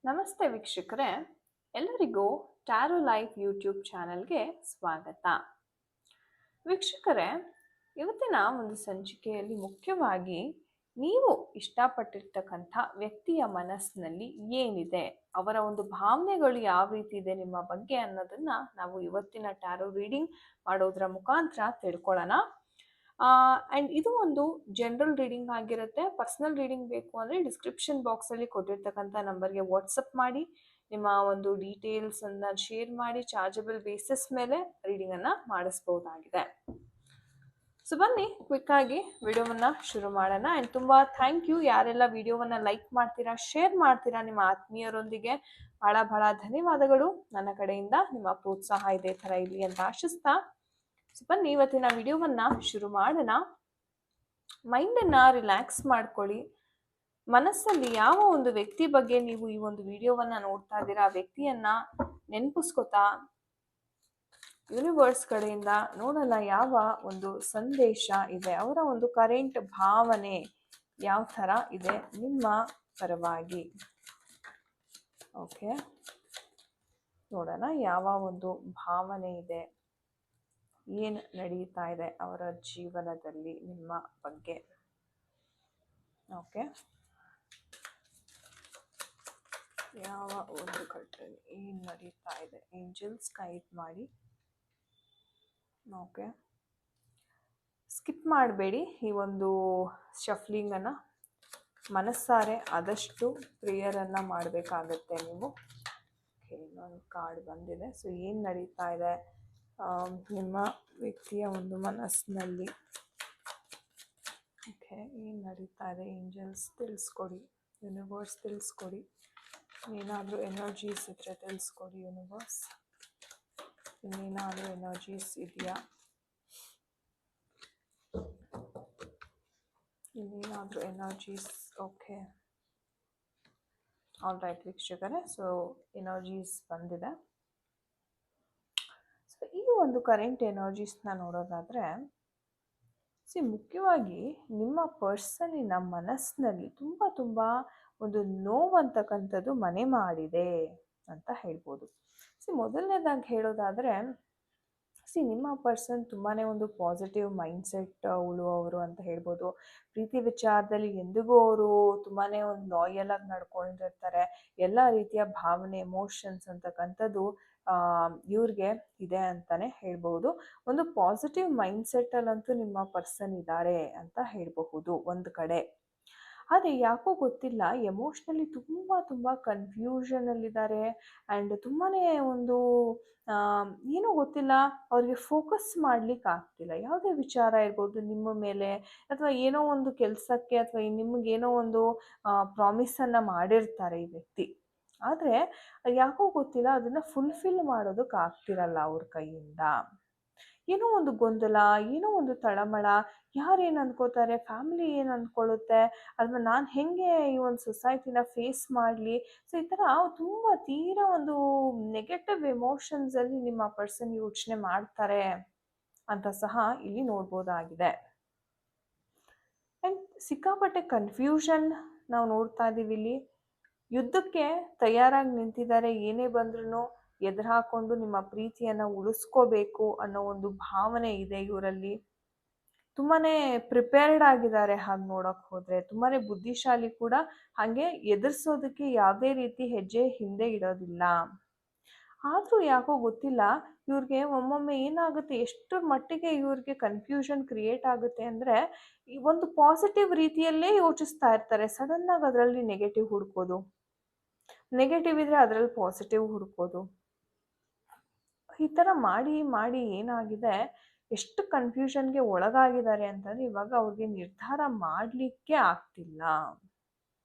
ನಮಸ್ತೆ ವೀಕ್ಷಕರೇ, ಎಲ್ಲರಿಗೂ ಟ್ಯಾರೋ ಲೈಫ್ ಯೂಟ್ಯೂಬ್ ಚಾನೆಲ್ಗೆ ಸ್ವಾಗತ. ವೀಕ್ಷಕರೇ, ಇವತ್ತಿನ ಒಂದು ಸಂಚಿಕೆಯಲ್ಲಿ ಮುಖ್ಯವಾಗಿ ನೀವು ಇಷ್ಟಪಟ್ಟಿರ್ತಕ್ಕಂಥ ವ್ಯಕ್ತಿಯ ಮನಸ್ಸಿನಲ್ಲಿ ಏನಿದೆ, ಅವರ ಒಂದು ಭಾವನೆಗಳು ಯಾವ ರೀತಿ ಇದೆ ನಿಮ್ಮ ಬಗ್ಗೆ ಅನ್ನೋದನ್ನ ನಾವು ಇವತ್ತಿನ ಟ್ಯಾರೋ ರೀಡಿಂಗ್ ಮಾಡೋದ್ರ ಮುಖಾಂತರ ತಿಳ್ಕೊಳ್ಳೋಣ. ಆ್ಯಂಡ್ ಇದು ಒಂದು ಜನರಲ್ ರೀಡಿಂಗ್ ಆಗಿರುತ್ತೆ. ಪರ್ಸನಲ್ ರೀಡಿಂಗ್ ಬೇಕು ಅಂದರೆ ಡಿಸ್ಕ್ರಿಪ್ಷನ್ ಬಾಕ್ಸಲ್ಲಿ ಕೊಟ್ಟಿರ್ತಕ್ಕಂಥ ನಂಬರ್ಗೆ ವಾಟ್ಸಪ್ ಮಾಡಿ ನಿಮ್ಮ ಒಂದು ಡೀಟೇಲ್ಸನ್ನು ಶೇರ್ ಮಾಡಿ ಚಾರ್ಜಬಲ್ ಬೇಸಿಸ್ ಮೇಲೆ ರೀಡಿಂಗನ್ನು ಮಾಡಿಸ್ಬೋದಾಗಿದೆ. ಸೊ ಬನ್ನಿ ಕ್ವಿಕ್ಕಾಗಿ ವಿಡಿಯೋವನ್ನು ಶುರು ಮಾಡೋಣ. ಆ್ಯಂಡ್ ತುಂಬ ಥ್ಯಾಂಕ್ ಯು ಯಾರೆಲ್ಲ ವಿಡಿಯೋವನ್ನು ಲೈಕ್ ಮಾಡ್ತೀರಾ, ಶೇರ್ ಮಾಡ್ತೀರಾ ನಿಮ್ಮ ಆತ್ಮೀಯರೊಂದಿಗೆ. ಬಹಳ ಧನ್ಯವಾದಗಳು. ನನ್ನ ಕಡೆಯಿಂದ ನಿಮ್ಮ ಪ್ರೋತ್ಸಾಹ ಇದೇ ಥರ ಇರಲಿ ಅಂತ ಆಶಿಸ್ತಾ ಸೊ ಬನ್ನಿ ಇವತ್ತಿನ ವಿಡಿಯೋವನ್ನ ಶುರು ಮಾಡೋಣ. ಮೈಂಡನ್ನು ರಿಲ್ಯಾಕ್ಸ್ ಮಾಡ್ಕೊಳ್ಳಿ. ಮನಸ್ಸಲ್ಲಿ ಯಾವ ಒಂದು ವ್ಯಕ್ತಿ ಬಗ್ಗೆ ನೀವು ಈ ಒಂದು ವಿಡಿಯೋವನ್ನ ನೋಡ್ತಾ ಇದ್ದೀರಾ, ಆ ವ್ಯಕ್ತಿಯನ್ನ ನೆನಪಿಸ್ಕೊತಾ ಯೂನಿವರ್ಸ್ ಕಡೆಯಿಂದ ನೋಡೋಣ ಯಾವ ಒಂದು ಸಂದೇಶ ಇದೆ, ಅವರ ಒಂದು ಕರೆಂಟ್ ಭಾವನೆ ಯಾವ ಥರ ಇದೆ ನಿಮ್ಮ ಪರವಾಗಿ. ಓಕೆ, ನೋಡೋಣ ಯಾವ ಒಂದು ಭಾವನೆ ಇದೆ, ಏನು ನಡೀತಾ ಇದೆ ಅವರ ಜೀವನದಲ್ಲಿ ನಿಮ್ಮ ಬಗ್ಗೆ. ಓಕೆ, ಯಾವ ಒಂದು ಘಟನೆ ಏನು ನಡೀತಾ ಇದೆ, ಏಂಜಲ್ಸ್ ಗೈಡ್ ಮಾಡಿ. ಓಕೆ, ಸ್ಕಿಪ್ ಮಾಡಬೇಡಿ ಈ ಒಂದು ಶಫ್ಲಿಂಗನ್ನು. ಮನಸ್ಸಾರೆ ಆದಷ್ಟು ಪ್ರೇಯರನ್ನು ಮಾಡಬೇಕಾಗತ್ತೆ ನೀವು. ಓಕೆ, ಇನ್ನೊಂದು ಕಾರ್ಡ್ ಬಂದಿದೆ. ಸೊ ಏನು ನಡೀತಾ ಇದೆ ನಿಮ್ಮ ವ್ಯಕ್ತಿಯ ಒಂದು ಮನಸ್ಸಿನಲ್ಲಿ. ಓಕೆ, ಏನು ನಡೀತಾ ಇದೆ ಏಂಜಲ್ಸ್ ತಿಳಿಸ್ಕೊಡಿ, ಯೂನಿವರ್ಸ್ ತಿಳಿಸ್ಕೊಡಿ. ಏನಾದರೂ ಎನರ್ಜೀಸ್ ಇದ್ದರೆ ತಿಳಿಸ್ಕೊಡಿ ಯೂನಿವರ್ಸ್. ಇನ್ನೇನಾದರೂ ಎನರ್ಜೀಸ್ ಇದೆಯಾ, ಇನ್ನೇನಾದರೂ ಎನರ್ಜೀಸ್. ಓಕೆ, ಆಲ್ ರೈಟ್ ವೀಕ್ಷಕರೇ, ಸೊ ಎನರ್ಜೀಸ್ ಬಂದಿದೆ. ಸೊ ಈ ಒಂದು ಕರೆಂಟ್ ಎನರ್ಜೀಸ್ನ ನೋಡೋದಾದರೆ, ಮುಖ್ಯವಾಗಿ ನಿಮ್ಮ ಪರ್ಸನಿನ ಮನಸ್ಸಿನಲ್ಲಿ ತುಂಬ ಒಂದು ನೋವಂತಕ್ಕಂಥದ್ದು ಮನೆ ಮಾಡಿದೆ ಅಂತ ಹೇಳ್ಬೋದು. ಮೊದಲನೇದಾಗಿ ಹೇಳೋದಾದರೆ, ನಿಮ್ಮ ಪರ್ಸನ್ ತುಂಬಾ ಒಂದು ಪಾಸಿಟಿವ್ ಮೈಂಡ್ಸೆಟ್ ಉಳುವವರು ಅಂತ ಹೇಳ್ಬೋದು. ಪ್ರೀತಿ ವಿಚಾರದಲ್ಲಿ ಎಂದಿಗೂ ಅವರು ತುಂಬಾ ಒಂದು ಲಾಯಲ್ ಆಗಿ ನಡ್ಕೊಂಡಿರ್ತಾರೆ. ಎಲ್ಲ ರೀತಿಯ ಭಾವನೆ ಎಮೋಷನ್ಸ್ ಅಂತಕ್ಕಂಥದ್ದು ಇವ್ರಿಗೆ ಇದೆ ಅಂತಾನೆ ಹೇಳ್ಬಹುದು. ಒಂದು ಪಾಸಿಟಿವ್ ಮೈಂಡ್ಸೆಟ್ಟಲ್ಲಂತೂ ನಿಮ್ಮ ಪರ್ಸನ್ ಇದ್ದಾರೆ ಅಂತ ಹೇಳಬಹುದು ಒಂದು ಕಡೆ. ಆದರೆ ಯಾಕೋ ಗೊತ್ತಿಲ್ಲ, ಎಮೋಷ್ನಲಿ ತುಂಬ ಕನ್ಫ್ಯೂಷನಲ್ಲಿದ್ದಾರೆ. ಆ್ಯಂಡ್ ತುಂಬಾ ಒಂದು ಏನೋ ಗೊತ್ತಿಲ್ಲ, ಅವ್ರಿಗೆ ಫೋಕಸ್ ಮಾಡ್ಲಿಕ್ಕೆ ಆಗ್ತಿಲ್ಲ. ಯಾವುದೇ ವಿಚಾರ ಇರ್ಬೋದು ನಿಮ್ಮ ಮೇಲೆ, ಅಥವಾ ಏನೋ ಒಂದು ಕೆಲಸಕ್ಕೆ ಅಥವಾ ನಿಮಗೇನೋ ಒಂದು ಪ್ರಾಮಿಸನ್ನು ಮಾಡಿರ್ತಾರೆ ಈ ವ್ಯಕ್ತಿ. ಆದರೆ ಯಾಕೋ ಗೊತ್ತಿಲ್ಲ, ಅದನ್ನು ಫುಲ್ಫಿಲ್ ಮಾಡೋದಕ್ಕೆ ಆಗ್ತಿರಲ್ಲ ಅವ್ರ ಕೈಯಿಂದ. ಏನೋ ಒಂದು ಗೊಂದಲ, ಏನೋ ಒಂದು ತಳಮಳ, ಯಾರೇನು ಅಂದ್ಕೋತಾರೆ, ಫ್ಯಾಮಿಲಿ ಏನು ಅಂದ್ಕೊಳ್ಳುತ್ತೆ, ಅಥವಾ ನಾನು ಹೇಗೆ ಈ ಒಂದು ಸೊಸೈಟಿನ ಫೇಸ್ ಮಾಡಲಿ. ಸೊ ಈ ಥರ ತುಂಬ ತೀರಾ ಒಂದು ನೆಗೆಟಿವ್ ಎಮೋಷನ್ಸಲ್ಲಿ ನಿಮ್ಮ ಪರ್ಸನ್ ಯೋಚನೆ ಮಾಡ್ತಾರೆ ಅಂತ ಸಹ ಇಲ್ಲಿ ನೋಡ್ಬೋದಾಗಿದೆ. ಆ್ಯಂಡ್ ಸಿಕ್ಕಾಪಟ್ಟೆ ಕನ್ಫ್ಯೂಷನ್ ನಾವು ನೋಡ್ತಾ ಇದ್ದೀವಿ ಇಲ್ಲಿ. ಯುದ್ಧಕ್ಕೆ ತಯಾರಾಗಿ ನಿಂತಿದ್ದಾರೆ, ಏನೇ ಬಂದ್ರೂ ಎದುರು ಹಾಕೊಂಡು ನಿಮ್ಮ ಪ್ರೀತಿಯನ್ನು ಉಳಿಸ್ಕೋಬೇಕು ಅನ್ನೋ ಒಂದು ಭಾವನೆ ಇದೆ ಇವರಲ್ಲಿ. ತುಂಬಾ ಪ್ರಿಪೇರ್ಡ್ ಆಗಿದ್ದಾರೆ ಹಾಗೆ ನೋಡೋಕೆ ಹೋದರೆ. ತುಂಬಾ ಬುದ್ಧಿಶಾಲಿ ಕೂಡ, ಹಾಗೆ ಎದುರಿಸೋದಕ್ಕೆ ಯಾವುದೇ ರೀತಿ ಹೆಜ್ಜೆ ಹಿಂದೆ ಇಡೋದಿಲ್ಲ. ಆದರೂ ಯಾಕೋ ಗೊತ್ತಿಲ್ಲ, ಇವ್ರಿಗೆ ಒಮ್ಮೊಮ್ಮೆ ಏನಾಗುತ್ತೆ, ಎಷ್ಟು ಮಟ್ಟಿಗೆ ಇವ್ರಿಗೆ ಕನ್ಫ್ಯೂಷನ್ ಕ್ರಿಯೇಟ್ ಆಗುತ್ತೆ ಅಂದರೆ, ಈ ಒಂದು ಪಾಸಿಟಿವ್ ರೀತಿಯಲ್ಲೇ ಯೋಚಿಸ್ತಾ ಇರ್ತಾರೆ, ಸಡನ್ನಾಗಿ ಅದರಲ್ಲಿ ನೆಗೆಟಿವ್ ಹುಡ್ಕೋದು, ನೆಗೆಟಿವ್ ಇದ್ರೆ ಅದರಲ್ಲಿ ಪಾಸಿಟಿವ್ ಹುಡ್ಕೋದು. ಈ ಥರ ಮಾಡಿ ಏನಾಗಿದೆ, ಎಷ್ಟು ಕನ್ಫ್ಯೂಷನ್ಗೆ ಒಳಗಾಗಿದ್ದಾರೆ ಅಂತಂದರೆ ಇವಾಗ ಅವ್ರಿಗೆ ನಿರ್ಧಾರ ಮಾಡಲಿಕ್ಕೆ ಆಗ್ತಿಲ್ಲ.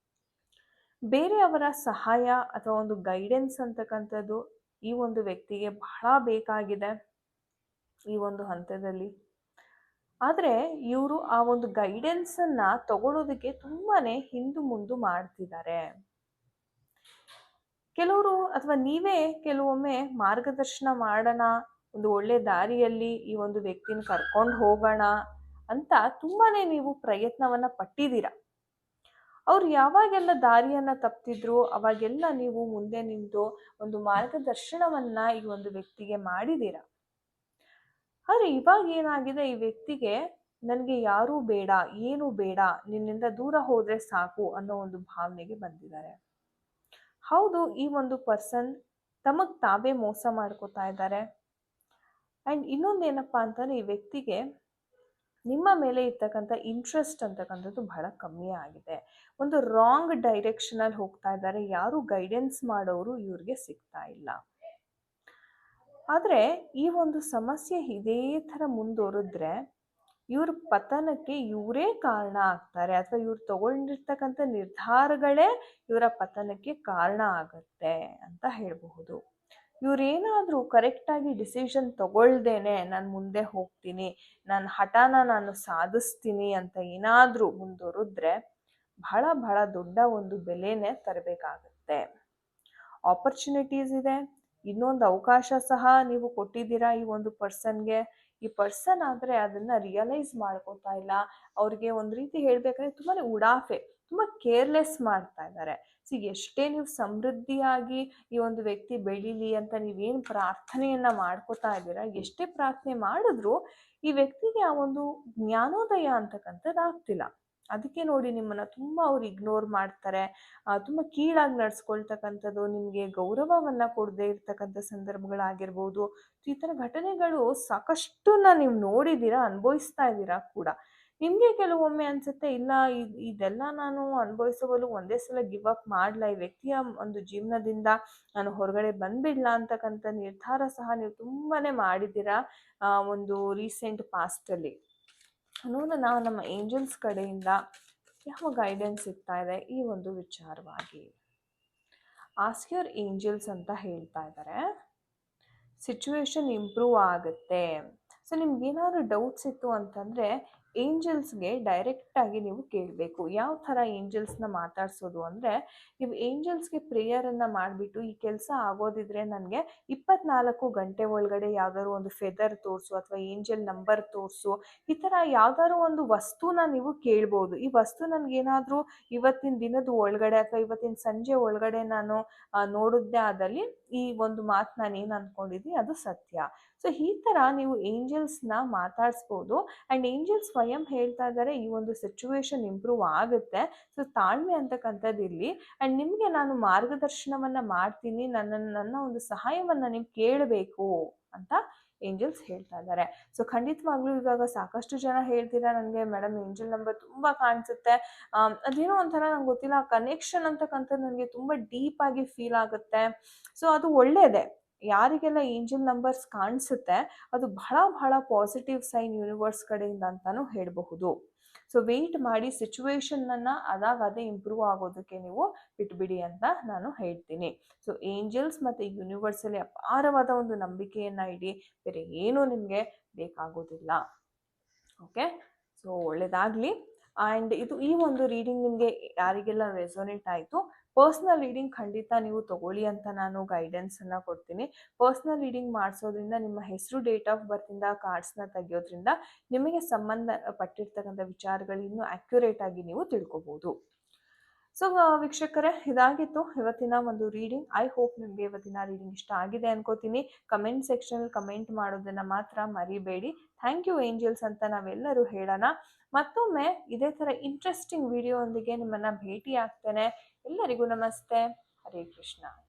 ಬೇರೆಯವರ ಸಹಾಯ ಅಥವಾ ಒಂದು ಗೈಡೆನ್ಸ್ ಅಂತಕ್ಕಂಥದ್ದು ಈ ಒಂದು ವ್ಯಕ್ತಿಗೆ ಬಹಳ ಬೇಕಾಗಿದೆ ಈ ಒಂದು ಹಂತದಲ್ಲಿ. ಆದರೆ ಇವರು ಆ ಒಂದು ಗೈಡೆನ್ಸನ್ನು ತಗೊಳ್ಳೋದಕ್ಕೆ ತುಂಬಾ ಹಿಂದು ಮುಂದು ಮಾಡ್ತಿದ್ದಾರೆ. ಕೆಲವರು ಅಥವಾ ನೀವೇ ಕೆಲವೊಮ್ಮೆ ಮಾರ್ಗದರ್ಶನ ಮಾಡೋಣ, ಒಂದು ಒಳ್ಳೆ ದಾರಿಯಲ್ಲಿ ಈ ಒಂದು ವ್ಯಕ್ತಿನ ಕರ್ಕೊಂಡು ಹೋಗೋಣ ಅಂತ ತುಂಬಾ ನೀವು ಪ್ರಯತ್ನವನ್ನು ಪಟ್ಟಿದ್ದೀರ. ಅವ್ರು ಯಾವಾಗೆಲ್ಲ ದಾರಿಯನ್ನ ತಪ್ತಿದ್ರು ಅವಾಗೆಲ್ಲ ನೀವು ಮುಂದೆ ನಿಂತು ಒಂದು ಮಾರ್ಗದರ್ಶನವನ್ನ ಈ ಒಂದು ವ್ಯಕ್ತಿಗೆ ಮಾಡಿದ್ದೀರಾ. ಆದ್ರೆ ಇವಾಗ ಏನಾಗಿದೆ, ಈ ವ್ಯಕ್ತಿಗೆ ನನಗೆ ಯಾರೂ ಬೇಡ, ಏನು ಬೇಡ, ನಿನ್ನಿಂದ ದೂರ ಹೋದ್ರೆ ಸಾಕು ಅನ್ನೋ ಒಂದು ಭಾವನೆಗೆ ಬಂದಿದ್ದಾರೆ. ಹೌದು, ಈ ಒಂದು ಪರ್ಸನ್ ತಮಗ್ ತಾವೇ ಮೋಸ ಮಾಡ್ಕೋತಾ ಇದ್ದಾರೆ. ಅಂಡ್ ಇನ್ನೊಂದೇನಪ್ಪಾ ಅಂತಂದ್ರೆ, ಈ ವ್ಯಕ್ತಿಗೆ ನಿಮ್ಮ ಮೇಲೆ ಇರ್ತಕ್ಕಂಥ ಇಂಟ್ರೆಸ್ಟ್ ಅಂತಕ್ಕಂಥದ್ದು ಬಹಳ ಕಮ್ಮಿ ಆಗಿದೆ. ಒಂದು ರಾಂಗ್ ಡೈರೆಕ್ಷನ್ ಅಲ್ಲಿ ಹೋಗ್ತಾ ಇದ್ದಾರೆ. ಯಾರು ಗೈಡೆನ್ಸ್ ಮಾಡೋರು ಇವ್ರಿಗೆ ಸಿಗ್ತಾ ಇಲ್ಲ. ಆದ್ರೆ ಈ ಒಂದು ಸಮಸ್ಯೆ ಇದೇ ತರ ಮುಂದುವರಿದ್ರೆ ಇವ್ರ ಪತನಕ್ಕೆ ಇವರೇ ಕಾರಣ ಆಗ್ತಾರೆ, ಅಥವಾ ಇವ್ರು ತಗೊಂಡಿರ್ತಕ್ಕಂಥ ನಿರ್ಧಾರಗಳೇ ಇವರ ಪತನಕ್ಕೆ ಕಾರಣ ಆಗತ್ತೆ ಅಂತ ಹೇಳಬಹುದು. ಇವ್ರೇನಾದ್ರೂ ಕರೆಕ್ಟಾಗಿ ಡಿಸಿಷನ್ ತಗೊಳ್ದೇನೆ ನಾನು ಮುಂದೆ ಹೋಗ್ತೀನಿ, ನನ್ನ ಹಠನ ನಾನು ಸಾಧಿಸ್ತೀನಿ ಅಂತ ಏನಾದ್ರೂ ಮುಂದುವರಿದ್ರೆ ಬಹಳ ಬಹಳ ದೊಡ್ಡ ಒಂದು ಬೆಲೆನೇ ತರಬೇಕಾಗತ್ತೆ. ಆಪರ್ಚುನಿಟೀಸ್ ಇದೆ, ಇನ್ನೊಂದು ಅವಕಾಶ ಸಹ ನೀವು ಕೊಟ್ಟಿದ್ದೀರಾ ಈ ಒಂದು ಪರ್ಸನ್ಗೆ. ಈ ಪರ್ಸನ್ ಆದರೆ ಅದನ್ನ ರಿಯಲೈಸ್ ಮಾಡ್ಕೋತಾ ಇಲ್ಲ. ಅವ್ರಿಗೆ ಒಂದು ರೀತಿ ಹೇಳ್ಬೇಕಂದ್ರೆ ತುಂಬಾನೇ ಉಡಾಫೆ, ತುಂಬ ಕೇರ್ಲೆಸ್ ಮಾಡ್ತಾ ಇದ್ದಾರೆ. ಸೊ ಎಷ್ಟೇ ನೀವು ಸಮೃದ್ಧಿಯಾಗಿ ಈ ಒಂದು ವ್ಯಕ್ತಿ ಬೆಳೀಲಿ ಅಂತ ನೀವೇನು ಪ್ರಾರ್ಥನೆಯನ್ನ ಮಾಡ್ಕೋತಾ ಇದ್ದೀರಾ, ಎಷ್ಟೇ ಪ್ರಾರ್ಥನೆ ಮಾಡಿದ್ರು ಈ ವ್ಯಕ್ತಿಗೆ ಆ ಒಂದು ಜ್ಞಾನೋದಯ ಅಂತಕ್ಕಂಥದ್ದು ಆಗ್ತಿಲ್ಲ. ಅದಕ್ಕೆ ನೋಡಿ ನಿಮ್ಮನ್ನ ತುಂಬ ಅವ್ರು ಇಗ್ನೋರ್ ಮಾಡ್ತಾರೆ, ತುಂಬ ಕೀಳಾಗಿ ನಡ್ಸ್ಕೊಳ್ತಕ್ಕಂಥದ್ದು, ನಿಮಗೆ ಗೌರವವನ್ನ ಕೊಡದೇ ಇರ್ತಕ್ಕಂಥ ಸಂದರ್ಭಗಳಾಗಿರ್ಬೋದು. ಈ ಥರ ಘಟನೆಗಳು ಸಾಕಷ್ಟನ್ನ ನೀವು ನೋಡಿದ್ದೀರಾ, ಅನುಭವಿಸ್ತಾ ಇದ್ದೀರಾ ಕೂಡ. ನಿಮಗೆ ಕೆಲವೊಮ್ಮೆ ಅನ್ಸುತ್ತೆ, ಇಲ್ಲ ಇದೆಲ್ಲ ನಾನು ಅನುಭವಿಸಬಲು ಒಂದೇ ಸಲ ಗಿವ್ ಅಪ್ ಮಾಡಲ, ಈ ವ್ಯಕ್ತಿಯ ಒಂದು ಜೀವನದಿಂದ ನಾನು ಹೊರಗಡೆ ಬಂದ್ಬಿಡ್ಲಾ ಅಂತಕ್ಕಂಥ ನಿರ್ಧಾರ ಸಹ ನೀವು ತುಂಬಾನೇ ಮಾಡಿದ್ದೀರಾ ಒಂದು ರೀಸೆಂಟ್ ಪಾಸ್ಟಲ್ಲಿ. ನೋಡೋಣ ನಮ್ಮ ಏಂಜಲ್ಸ್ ಕಡೆಯಿಂದ ಯಾವ ಗೈಡೆನ್ಸ್ ಸಿಗ್ತಾ ಇದೆ ಈ ಒಂದು ವಿಚಾರವಾಗಿ. ಆಸ್ಕ್ ಯುವರ್ ಏಂಜಲ್ಸ್ ಅಂತ ಹೇಳ್ತಾ ಇದ್ದಾರೆ, ಸಿಚುವೇಶನ್ ಇಂಪ್ರೂವ್ ಆಗುತ್ತೆ. ಸೊ ನಿಮ್ಗೇನಾದ್ರು ಡೌಟ್ಸ್ ಇತ್ತು ಅಂತಂದರೆ ಏಂಜಲ್ಸ್ಗೆ ಡೈರೆಕ್ಟಾಗಿ ನೀವು ಕೇಳಬೇಕು. ಯಾವ ಥರ ಏಂಜಲ್ಸ್ನ ಮಾತಾಡ್ಸೋದು ಅಂದರೆ, ನೀವು ಏಂಜಲ್ಸ್ಗೆ ಪ್ರೇಯರನ್ನು ಮಾಡಿಬಿಟ್ಟು ಈ ಕೆಲಸ ಆಗೋದಿದ್ರೆ ನನಗೆ 24 ಗಂಟೆ ಒಳಗಡೆ ಯಾವ್ದಾದ್ರು ಒಂದು ಫೆದರ್ ತೋರಿಸು ಅಥವಾ ಏಂಜಲ್ ನಂಬರ್ ತೋರಿಸು, ಈ ಥರ ಯಾವ್ದಾದ್ರು ಒಂದು ವಸ್ತುನ ನೀವು ಕೇಳ್ಬೋದು. ಈ ವಸ್ತು ನನಗೇನಾದರೂ ಇವತ್ತಿನ ದಿನದ ಒಳಗಡೆ ಅಥವಾ ಇವತ್ತಿನ ಸಂಜೆ ಒಳಗಡೆ ನಾನು ನೋಡಿದ್ದೆ ಆದಲ್ಲಿ ಈ ಒಂದು ಮಾತು ನಾನು ಏನು ಅಂದ್ಕೊಂಡಿದ್ದೀನಿ ಅದು ಸತ್ಯ. ಸೊ ಈ ಥರ ನೀವು ಏಂಜಲ್ಸ್ನ ಮಾತಾಡಿಸ್ಬೋದು. ಆ್ಯಂಡ್ ಏಂಜಲ್ಸ್ ಸ್ವಯಂ ಹೇಳ್ತಾ ಇದ್ದಾರೆ ಈ ಒಂದು ಸಿಚುವೇಶನ್ ಇಂಪ್ರೂವ್ ಆಗುತ್ತೆ. ಸೊ ತಾಳ್ಮೆ ಅಂತಕ್ಕಂಥದ್ದು ಇಲ್ಲಿ. ಆ್ಯಂಡ್ ನಿಮಗೆ ನಾನು ಮಾರ್ಗದರ್ಶನವನ್ನು ಮಾಡ್ತೀನಿ, ನನ್ನ ಒಂದು ಸಹಾಯವನ್ನು ನೀವು ಕೇಳಬೇಕು ಅಂತ ಏಂಜಲ್ಸ್ ಹೇಳ್ತಾ ಇದ್ದಾರೆ. ಸೊ ಖಂಡಿತವಾಗ್ಲೂ ಇವಾಗ ಸಾಕಷ್ಟು ಜನ ಹೇಳ್ತೀರಾ ನನಗೆ ಮೇಡಮ್ ಏಂಜಲ್ ನಂಬರ್ ತುಂಬ ಕಾಣಿಸುತ್ತೆ, ಅದೇನೋ ಒಂಥರ ನಂಗೆ ಗೊತ್ತಿಲ್ಲ, ಕನೆಕ್ಷನ್ ಅಂತಕ್ಕಂಥದ್ದು ನನಗೆ ತುಂಬ ಡೀಪ್ ಆಗಿ ಫೀಲ್ ಆಗುತ್ತೆ. ಸೊ ಅದು ಒಳ್ಳೆಯದೇ. ಯಾರಿಗೆಲ್ಲ ಏಂಜಲ್ ನಂಬರ್ಸ್ ಕಾಣಿಸುತ್ತೆ ಅದು ಬಹಳ ಬಹಳ ಪಾಸಿಟಿವ್ ಸೈನ್ ಯೂನಿವರ್ಸ್ ಕಡೆಯಿಂದ ಅಂತಾನು ಹೇಳಬಹುದು. ಸೊ ವೆಯ್ಟ್ ಮಾಡಿ, ಸಿಚುವೇಶನ್ನ ಅದೇ ಇಂಪ್ರೂವ್ ಆಗೋದಕ್ಕೆ ನೀವು ಬಿಟ್ಬಿಡಿ ಅಂತ ನಾನು ಹೇಳ್ತೀನಿ. ಸೊ ಏಂಜಲ್ಸ್ ಮತ್ತು ಯೂನಿವರ್ಸಲ್ಲಿ ಅಪಾರವಾದ ಒಂದು ನಂಬಿಕೆಯನ್ನು ಇಡಿ, ಬೇರೆ ಏನೂ ನಿಮಗೆ ಬೇಕಾಗೋದಿಲ್ಲ. ಓಕೆ, ಸೊ ಒಳ್ಳೆಯದಾಗಲಿ. ಆ್ಯಂಡ್ ಈ ಒಂದು ರೀಡಿಂಗ್ ನಿಮಗೆ ಯಾರಿಗೆಲ್ಲ ರೆಸೊನೇಟ್ ಆಯಿತು, ಪರ್ಸ್ನಲ್ ರೀಡಿಂಗ್ ಖಂಡಿತ ನೀವು ತಗೊಳ್ಳಿ ಅಂತ ನಾನು ಗೈಡೆನ್ಸನ್ನು ಕೊಡ್ತೀನಿ. ಪರ್ಸ್ನಲ್ ರೀಡಿಂಗ್ ಮಾಡಿಸೋದ್ರಿಂದ ನಿಮ್ಮ ಹೆಸರು, ಡೇಟ್ ಆಫ್ ಬರ್ತಿಂದ ಕಾರ್ಡ್ಸ್ನ ತೆಗೆಯೋದ್ರಿಂದ ನಿಮಗೆ ಸಂಬಂಧಪಟ್ಟಿರ್ತಕ್ಕಂಥ ವಿಚಾರಗಳು ಇನ್ನೂ ಆ್ಯಕ್ಯುರೇಟ್ ಆಗಿ ನೀವು ತಿಳ್ಕೊಬೋದು. ಸೊ ವೀಕ್ಷಕರೇ, ಇದಾಗಿತ್ತು ಇವತ್ತಿನ ಒಂದು ರೀಡಿಂಗ್. ಐ ಹೋಪ್ ನಿಮಗೆ ಇವತ್ತಿನ ರೀಡಿಂಗ್ ಇಷ್ಟ ಆಗಿದೆ ಅನ್ಕೋತೀನಿ. ಕಮೆಂಟ್ ಸೆಕ್ಷನಲ್ಲಿ ಕಮೆಂಟ್ ಮಾಡೋದನ್ನು ಮಾತ್ರ ಮರಿಬೇಡಿ. ಥ್ಯಾಂಕ್ ಯು ಏಂಜಲ್ಸ್ ಅಂತ ನಾವೆಲ್ಲರೂ ಹೇಳೋಣ. ಮತ್ತೊಮ್ಮೆ ಇದೇ ಥರ ಇಂಟ್ರೆಸ್ಟಿಂಗ್ ವಿಡಿಯೋ ಒಂದಿಗೆ ನಿಮ್ಮನ್ನು ಭೇಟಿ ಆಗ್ತೇನೆ. ಎಲ್ಲರಿಗೂ ನಮಸ್ತೆ. ಹರೇ ಕೃಷ್ಣ.